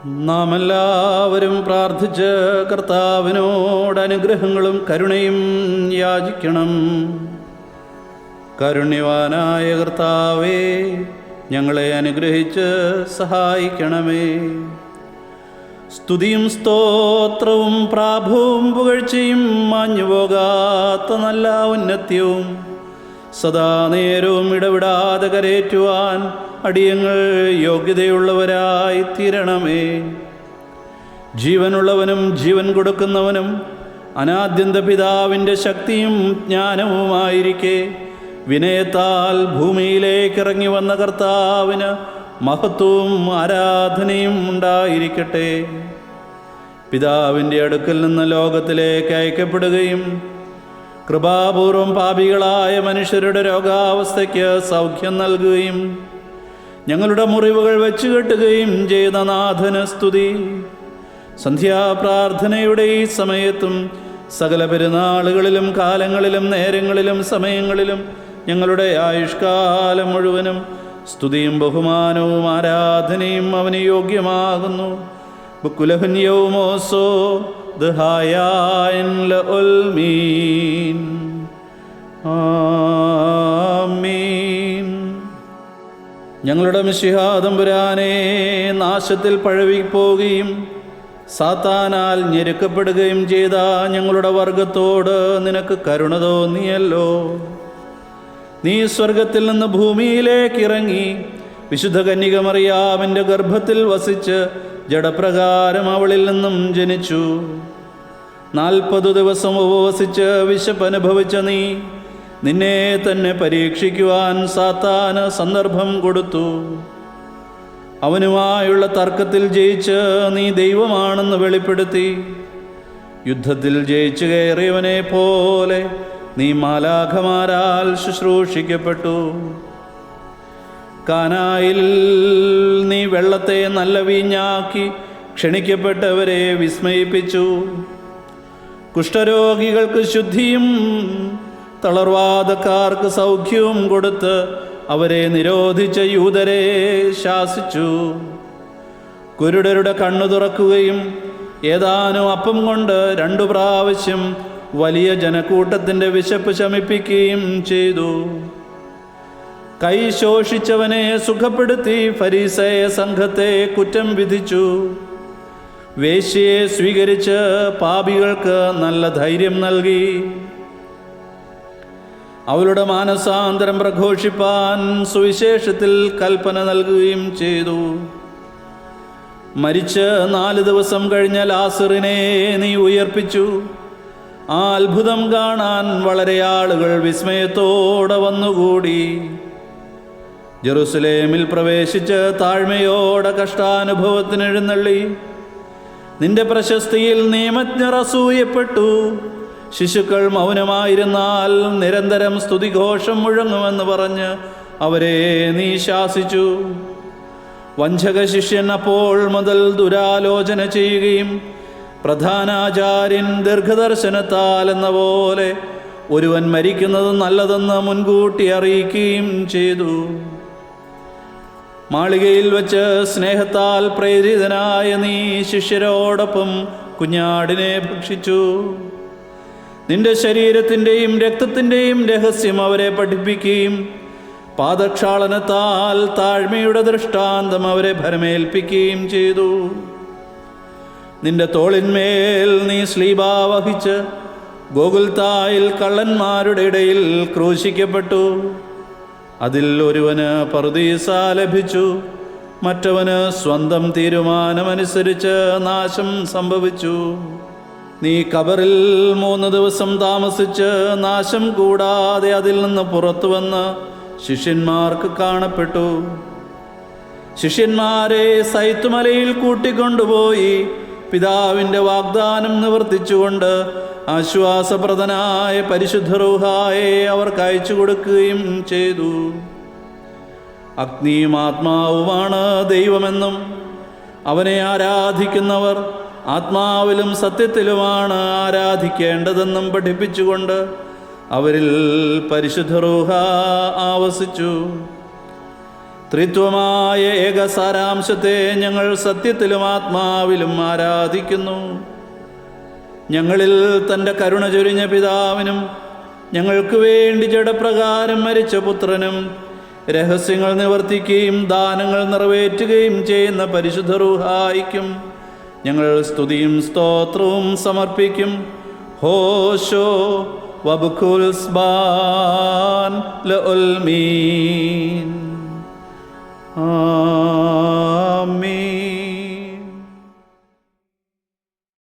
നാം എല്ലാവരും പ്രാർത്ഥിച്ച് കർത്താവിനോട് അനുഗ്രഹങ്ങളും കരുണയും യാചിക്കണം. കാരുണ്യവാനായ കർത്താവേ, ഞങ്ങളെ അനുഗ്രഹിച്ച് സഹായിക്കണമേ. സ്തുതിയും സ്തോത്രവും പ്രാഭവും പുകഴ്ചയും മാഞ്ഞുപോകാത്ത നല്ല ഉന്നത്യവും സദാ നേരവും ഇടവിടാതെ കരേറ്റുവാൻ അടിയങ്ങൾ യോഗ്യതയുള്ളവരായി തീരണമേ. ജീവനുള്ളവനും ജീവൻ കൊടുക്കുന്നവനും അനാദ്യന്ത പിതാവിൻ്റെ ശക്തിയും ജ്ഞാനവുമായിരിക്കെ വിനയത്താൽ ഭൂമിയിലേക്ക് ഇറങ്ങി വന്ന കർത്താവിന് മഹത്വവും ആരാധനയും ഉണ്ടായിരിക്കട്ടെ. പിതാവിൻ്റെ അടുക്കൽ നിന്ന് ലോകത്തിലേക്ക് അയക്കപ്പെടുകയും കൃപാപൂർവം പാപികളായ മനുഷ്യരുടെ രോഗാവസ്ഥയ്ക്ക് സൗഖ്യം നൽകുകയും ഞങ്ങളുടെ മുറിവുകൾ വെച്ചുകെട്ടുകയും ചെയ്ത നാഥന് സ്തുതി. സന്ധ്യാപ്രാർത്ഥനയുടെ ഈ സമയത്തും സകല പെരുന്നാളുകളിലും കാലങ്ങളിലും നേരങ്ങളിലും സമയങ്ങളിലും ഞങ്ങളുടെ ആയുഷ്കാലം മുഴുവനും സ്തുതിയും ബഹുമാനവും ആരാധനയും അവന് യോഗ്യമാകുന്നു. ബുക്കുലഹുന്യവുമോസോ ദഹായാൻ ലഉൽമീൻ. ആമീൻ. ഞങ്ങളുടെ മിശിഹാ തമ്പുരാനെ, നാശത്തിൽ പഴകിപ്പോകുകയും സാത്താനാൽ ഞെരുക്കപ്പെടുകയും ചെയ്ത ഞങ്ങളുടെ വർഗത്തോട് നിനക്ക് കരുണ തോന്നിയല്ലോ. നീ സ്വർഗത്തിൽ നിന്ന് ഭൂമിയിലേക്ക് ഇറങ്ങി വിശുദ്ധ കന്യക മറിയാമിൻ്റെ ഗർഭത്തിൽ വസിച്ച് ജഡപ്രകാരം അവളിൽ നിന്നും ജനിച്ചു. 40 ദിവസം ഉപവസിച്ച് വിശപ്പനുഭവിച്ച നീ നിന്നെ തന്നെ പരീക്ഷിക്കുവാൻ സാത്താന് സന്ദർഭം കൊടുത്തു. അവനുമായുള്ള തർക്കത്തിൽ ജയിച്ച് നീ ദൈവമാണെന്ന് വെളിപ്പെടുത്തി. യുദ്ധത്തിൽ ജയിച്ചു കയറിയവനെ പോലെ നീ മാലാഖമാരാൽ ശുശ്രൂഷിക്കപ്പെട്ടു. കാനായിൽ നീ വെള്ളത്തെ നല്ല വീഞ്ഞാക്കി ക്ഷണിക്കപ്പെട്ടവരെ വിസ്മയിപ്പിച്ചു. കുഷ്ഠരോഗികൾക്ക് ശുദ്ധിയും തളർവാദക്കാർക്ക് സൗഖ്യവും കൊടുത്ത് അവരെ നിരോധിച്ച യൂതരെ ശാസിച്ചു. കുരുടരുടെ കണ്ണു തുറക്കുകയും ഏതാനും അപ്പം കൊണ്ട് 2 പ്രാവശ്യം വലിയ ജനക്കൂട്ടത്തിൻ്റെ വിശപ്പ് ശമിപ്പിക്കുകയും ചെയ്തു. കൈ ശോഷിച്ചവനെ സുഖപ്പെടുത്തി ഫരീസയ സംഘത്തെ കുറ്റം വിധിച്ചു. വേശ്യയെ സ്വീകരിച്ച് പാപികൾക്ക് നല്ല ധൈര്യം നൽകി. അവളുടെ മാനസാന്തരം പ്രഘോഷിപ്പാൻ സുവിശേഷത്തിൽ കൽപ്പന നൽകുകയും ചെയ്തു. മരിച്ച് 4 ദിവസം കഴിഞ്ഞ ലാസറിനെ നീ ഉയർപ്പിച്ചു. ആ അത്ഭുതം കാണാൻ വളരെ ആളുകൾ വിസ്മയത്തോടെ വന്നുകൂടി. ജെറുസലേമിൽ പ്രവേശിച്ച് താഴ്മയോടെ കഷ്ടാനുഭവത്തിന് എഴുന്നള്ളി. നിന്റെ പ്രശസ്തിയിൽ നിയമജ്ഞർ അസൂയപ്പെട്ടു. ശിശുക്കൾ മൗനമായിരുന്നാൽ നിരന്തരം സ്തുതിഘോഷം മുഴങ്ങുമെന്ന് പറഞ്ഞ് അവരെ നീ ശാസിച്ചു. വഞ്ചക ശിഷ്യൻ അപ്പോൾ മുതൽ ദുരാലോചന ചെയ്യുകയും പ്രധാനാചാര്യൻ ദീർഘദർശനത്താൽ എന്ന പോലെ ഒരുവൻ മരിക്കുന്നത് നല്ലതെന്ന് മുൻകൂട്ടി അറിയിക്കുകയും ചെയ്തു. മാളികയിൽ വച്ച് സ്നേഹത്താൽ പ്രേരിതനായ നീ ശിഷ്യരോടൊപ്പം കുഞ്ഞാടിനെ ഭക്ഷിച്ചു. നിന്റെ ശരീരത്തിൻ്റെയും രക്തത്തിൻ്റെയും രഹസ്യം അവരെ പഠിപ്പിക്കുകയും പാദക്ഷാളനത്താൽ താഴ്മയുടെ ദൃഷ്ടാന്തം അവരെ ഭരമേൽപ്പിക്കുകയും ചെയ്തു. നിന്റെ തോളിന്മേൽ നീ ശ്ലീബാ വഹിച്ച് ഗോകുൽത്തായിൽ കള്ളന്മാരുടെ ഇടയിൽ ക്രൂശിക്കപ്പെട്ടു. അതിൽ ഒരുവന് പറുദീസ ലഭിച്ചു, മറ്റവന് സ്വന്തം തീരുമാനമനുസരിച്ച് നാശം സംഭവിച്ചു. നീ കബറിൽ 3 ദിവസം താമസിച്ച് നാശം കൂടാതെ അതിൽ നിന്ന് പുറത്തു വന്ന് ശിഷ്യന്മാർക്ക് കാണപ്പെട്ടു. ശിഷ്യന്മാരെ സൈത്തുമലയിൽ കൂട്ടിക്കൊണ്ടുപോയി പിതാവിൻ്റെ വാഗ്ദാനം നിവർത്തിച്ചുകൊണ്ട് ആശ്വാസപ്രദനായ പരിശുദ്ധ റൂഹായെ അവർക്ക് അയച്ചു കൊടുക്കുകയും ചെയ്തു. അഗ്നിയും ആത്മാവുമാണ് ദൈവമെന്നും അവനെ ആരാധിക്കുന്നവർ ആത്മാവിലും സത്യത്തിലുമാണ് ആരാധിക്കേണ്ടതെന്നും പഠിപ്പിച്ചുകൊണ്ട് അവരിൽ പരിശുദ്ധ റൂഹ ആവസിച്ചു. ത്രിത്വമായ ഏകസാരാംശത്തെ ഞങ്ങൾ സത്യത്തിലും ആത്മാവിലും ആരാധിക്കുന്നു. ഞങ്ങളിൽ തൻ്റെ കരുണ ചൊരിഞ്ഞ പിതാവിനും ഞങ്ങൾക്ക് വേണ്ടി ജഡപ്രകാരം മരിച്ച പുത്രനും രഹസ്യങ്ങൾ നിവർത്തിക്കുകയും ദാനങ്ങൾ നിറവേറ്റുകയും ചെയ്യുന്ന പരിശുദ്ധ റൂഹായിക്കും ഞങ്ങൾ സ്തുതിയും സ്തോത്രവും സമർപ്പിക്കും. ഹോശോ വബുഖുൽ സ്ബാൻ ലഉൽമീൻ.